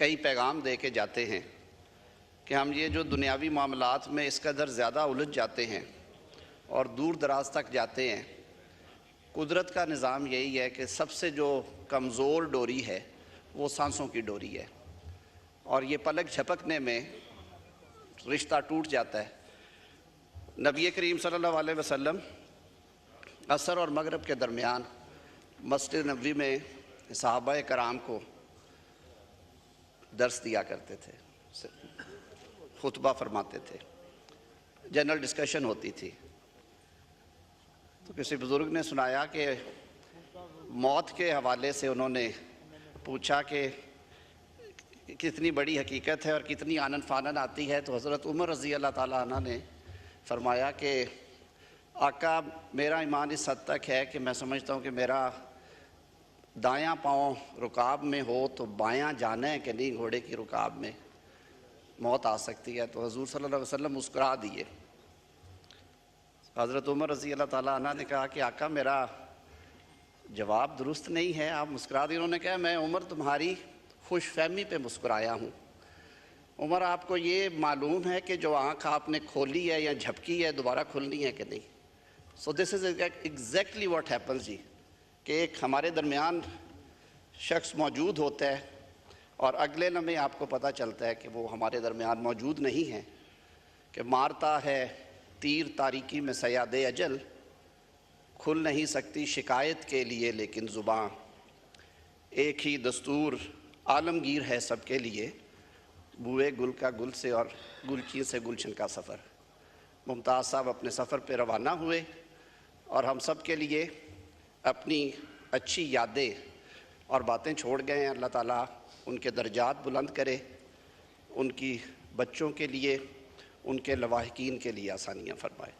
کئی پیغام دے کے جاتے ہیں کہ ہم یہ جو دنیاوی معاملات میں اس قدر زیادہ الجھ جاتے ہیں اور دور دراز تک جاتے ہیں، قدرت کا نظام یہی ہے کہ سب سے جو کمزور ڈوری ہے وہ سانسوں کی ڈوری ہے، اور یہ پلک جھپکنے میں رشتہ ٹوٹ جاتا ہے۔ نبی کریم صلی اللہ علیہ وسلم عصر اور مغرب کے درمیان مسجد نبوی میں صحابہ کرام کو درس دیا کرتے تھے، خطبہ فرماتے تھے، جنرل ڈسکشن ہوتی تھی۔ تو کسی بزرگ نے سنایا کہ موت کے حوالے سے انہوں نے پوچھا کہ کتنی بڑی حقیقت ہے اور کتنی آنن فانن آتی ہے، تو حضرت عمر رضی اللہ تعالیٰ عنہ نے فرمایا کہ آقا، میرا ایمان اس حد تک ہے کہ میں سمجھتا ہوں کہ میرا دایاں پاؤں رکاب میں ہو تو بایاں جانا ہے کہ نہیں، گھوڑے کی رکاب میں موت آ سکتی ہے۔ تو حضور صلی اللہ علیہ وسلم مسکرا دیے۔ حضرت عمر رضی اللہ تعالیٰ عنہ نے کہا کہ آقا، میرا جواب درست نہیں ہے، آپ مسکرا دیے۔ انہوں نے کہا میں عمر تمہاری خوش فہمی پہ مسکرایا ہوں۔ عمر، آپ کو یہ معلوم ہے کہ جو آنکھ آپ نے کھولی ہے یا جھپکی ہے دوبارہ کھلنی ہے کہ نہیں؟ سو دس از ایگزیکٹلی واٹ ہیپنز جی، کہ ایک ہمارے درمیان شخص موجود ہوتا ہے اور اگلے لمحے آپ کو پتہ چلتا ہے کہ وہ ہمارے درمیان موجود نہیں ہے، کہ مارتا ہے تیر تاریکی میں صیاد اجل، کھل نہیں سکتی شکایت کے لیے لیکن زباں، ایک ہی دستور عالمگیر ہے سب کے لیے، بوئے گل کا گل سے اور گلچین سے گلشن کا سفر۔ ممتاز صاحب اپنے سفر پہ روانہ ہوئے اور ہم سب کے لیے اپنی اچھی یادیں اور باتیں چھوڑ گئے ہیں۔ اللہ تعالیٰ ان کے درجات بلند کرے، ان کی بچوں کے لیے، ان کے لواحقین کے لیے آسانیاں فرمائے۔